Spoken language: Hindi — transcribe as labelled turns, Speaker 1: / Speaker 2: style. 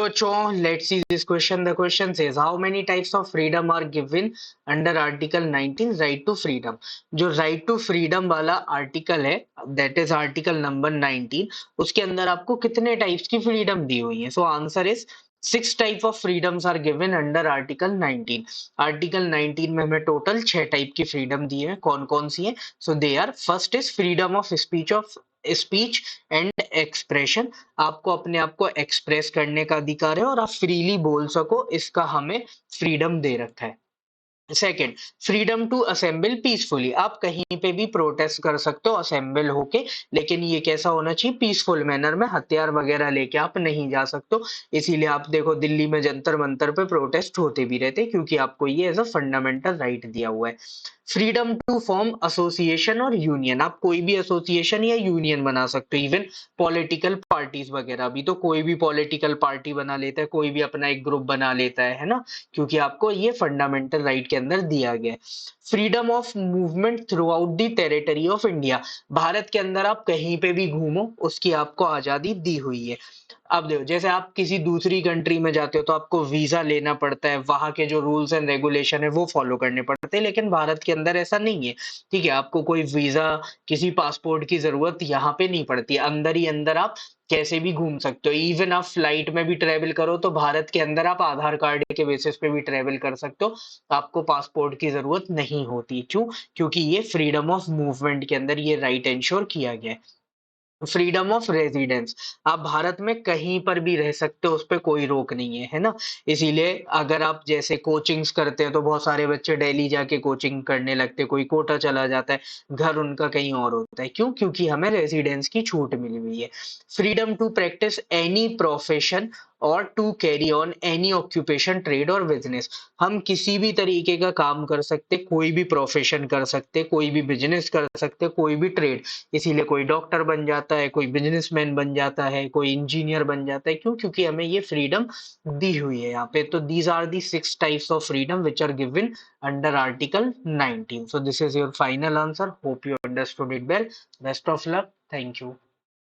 Speaker 1: बच्चों, let's see this question. The question says, how many types of freedom are given under Article 19, right to freedom? जो right to freedom वाला आर्टिकल है, that is article number 19, उसके अंदर आपको कितने टाइप्स की फ्रीडम दी हुई है? So answer is 6 type of freedoms are given under article 19. Article 19 में हमें टोटल 6 टाइप की फ्रीडम दी है. कौन कौन सी है? So they are, first is freedom of speech and expression. आपको अपने आप को एक्सप्रेस करने का अधिकार है और आप फ्रीली बोल सको, इसका हमें फ्रीडम दे रखा है. Second, freedom to assemble peacefully. आप कहीं पे भी प्रोटेस्ट कर सकते हो असेंबल होके, लेकिन ये कैसा होना चाहिए? पीसफुल मैनर में. हथियार वगैरह लेके आप नहीं जा सकते. इसीलिए आप देखो दिल्ली में जंतर मंतर पे प्रोटेस्ट होते भी रहते, क्योंकि आपको ये एज अ फंडामेंटल राइट दिया हुआ है. फ्रीडम टू फॉर्म एसोसिएशन और यूनियन. आप कोई भी एसोसिएशन या यूनियन बना सकते हो. इवन पॉलिटिकल पार्टीज वगैरह भी, तो कोई भी पॉलिटिकल पार्टी बना लेता है, कोई भी अपना एक ग्रुप बना लेता है ना, क्योंकि आपको ये फंडामेंटल राइट के अंदर दिया गया है. Freedom of movement through out the territory of India. Bharat के अंदर आप कहीं पे भी घूमो, उसकी आपको आजादी दी हुई है. अब देखो, जैसे आप किसी दूसरी कंट्री में जाते हो तो आपको वीजा लेना पड़ता है, वहां के जो रूल्स एंड रेगुलेशन है वो फॉलो करने पड़ते हैं, लेकिन भारत के अंदर ऐसा नहीं है. ठीक है, आपको कोई वीजा, किसी पासपोर्ट की जरूरत यहाँ पे नहीं पड़ती. अंदर ही अंदर आप कैसे भी घूम सकते हो. इवन आप फ्लाइट में भी ट्रेवल करो तो भारत के अंदर आप आधार कार्ड के बेसिस पे भी ट्रेवल कर सकते हो. आपको पासपोर्ट की जरूरत नहीं होती. क्यों? क्योंकि ये फ्रीडम ऑफ मूवमेंट के अंदर ये राइट इंश्योर किया गया है. Freedom of residence. आप भारत में कहीं पर भी रह सकते हो, उस पे कोई रोक नहीं है, है ना. इसीलिए अगर आप जैसे कोचिंग्स करते हैं तो बहुत सारे बच्चे दिल्ली जाके कोचिंग करने लगते हैं, कोई कोटा चला जाता है, घर उनका कहीं और होता है. क्यों? क्योंकि हमें रेजिडेंस की छूट मिली हुई है. Freedom to practise any profession और to carry on any occupation, trade और बिजनेस. हम किसी भी तरीके का काम कर सकते, कोई भी प्रोफेशन कर सकते, कोई भी बिजनेस कर सकते, कोई भी ट्रेड. इसीलिए कोई डॉक्टर बन जाता है, कोई बिजनेसमैन बन जाता है, कोई इंजीनियर बन जाता है. क्यों? क्योंकि हमें ये फ्रीडम दी हुई है यहाँ पे. तो these are the 6 types of freedom which are given under article 19. So this is your final answer. Hope you understood it well. Best of luck. Thank you.